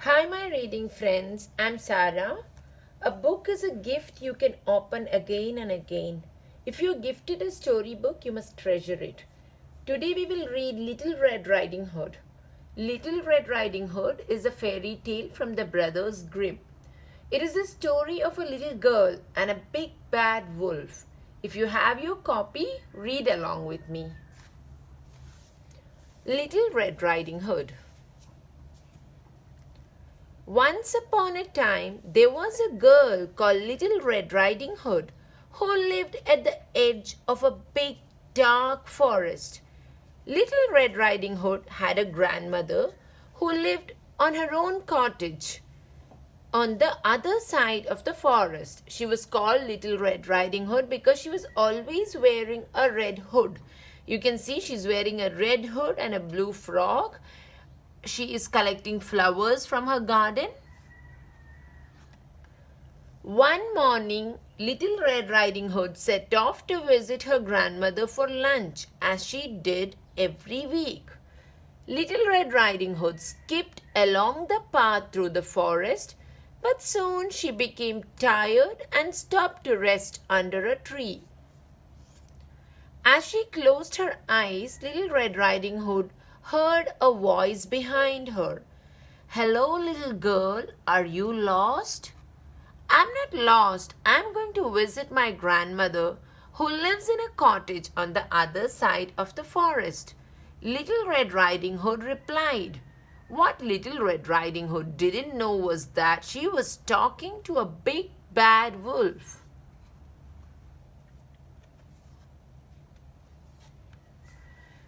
Hi, my reading friends. I'm Sarah. A book is a gift you can open again and again. If you're gifted a storybook, you must treasure it. Today we will read Little Red Riding Hood. Little Red Riding Hood is a fairy tale from the Brothers Grimm. It is the story of a little girl and a big bad wolf. If you have your copy, read along with me. Little Red Riding Hood. Once upon a time, there was a girl called Little Red Riding Hood who lived at the edge of a big dark forest. Little Red Riding Hood had a grandmother who lived on her own cottage on the other side of the forest. She was called Little Red Riding Hood because she was always wearing a red hood. You can see she's wearing a red hood and a blue frock. She is collecting flowers from her garden. One morning, Little Red Riding Hood set off to visit her grandmother for lunch, as she did every week. Little Red Riding Hood skipped along the path through the forest, but soon she became tired and stopped to rest under a tree. As she closed her eyes, Little Red Riding Hood heard a voice behind her. "Hello, little girl, are you lost?" "I'm not lost. I'm going to visit my grandmother who lives in a cottage on the other side of the forest," Little Red Riding Hood replied. What Little Red Riding Hood didn't know was that she was talking to a big bad wolf.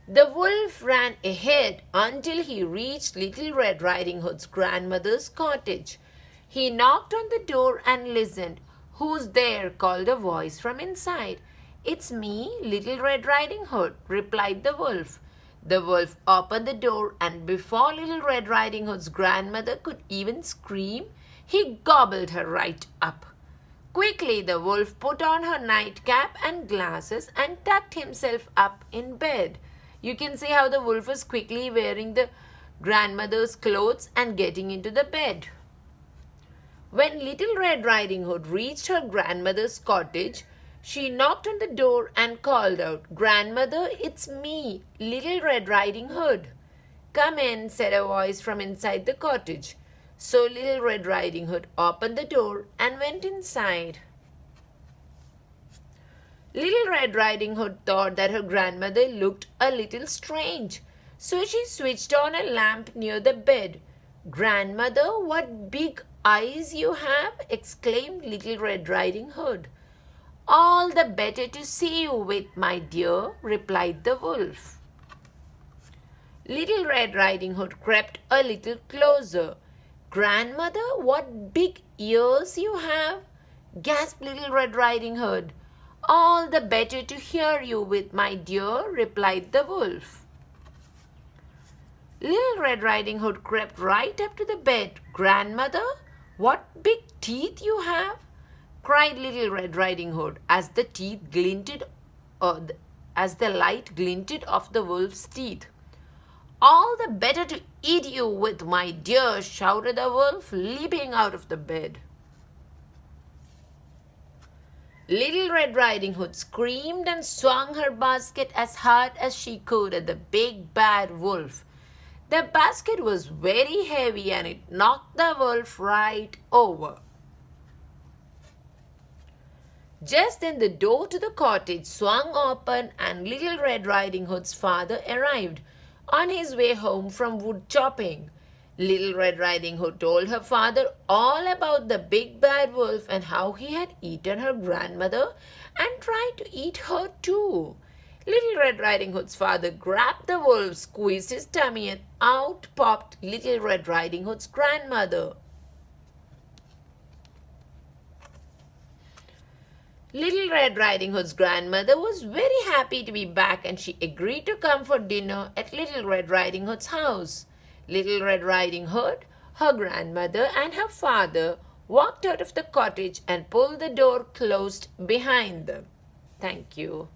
The wolf ran ahead until he reached Little Red Riding Hood's grandmother's cottage. He knocked on the door and listened. "Who's there?" called a voice from inside. "It's me, Little Red Riding Hood," replied the wolf. The wolf opened the door, and before Little Red Riding Hood's grandmother could even scream, he gobbled her right up. Quickly, the wolf put on her nightcap and glasses and tucked himself up in bed. You can see how the wolf was quickly wearing the grandmother's clothes and getting into the bed. When Little Red Riding Hood reached her grandmother's cottage, she knocked on the door and called out, "Grandmother, it's me, Little Red Riding Hood." "Come in," said a voice from inside the cottage. So Little Red Riding Hood opened the door and went inside. Little Red Riding Hood thought that her grandmother looked a little strange, so she switched on a lamp near the bed. "Grandmother, what big eyes you have!" exclaimed Little Red Riding Hood. "All the better to see you with, my dear," replied the wolf. Little Red Riding Hood crept a little closer. "Grandmother, what big ears you have!" gasped Little Red Riding Hood. "All the better to hear you with, my dear," replied the wolf. Little Red Riding Hood crept right up to the bed. "Grandmother, what big teeth you have!" cried Little Red Riding Hood as the light glinted off the wolf's teeth. "All the better to eat you with, my dear," shouted the wolf, leaping out of the bed. Little Red Riding Hood screamed and swung her basket as hard as she could at the big bad wolf. The basket was very heavy and it knocked the wolf right over. Just then the door to the cottage swung open and Little Red Riding Hood's father arrived on his way home from wood chopping. Little Red Riding Hood told her father all about the big bad wolf and how he had eaten her grandmother and tried to eat her too. Little Red Riding Hood's father grabbed the wolf, squeezed his tummy, and out popped Little Red Riding Hood's grandmother. Little Red Riding Hood's grandmother was very happy to be back, and she agreed to come for dinner at Little Red Riding Hood's house. Little Red Riding Hood, her grandmother, and her father walked out of the cottage and pulled the door closed behind them. Thank you.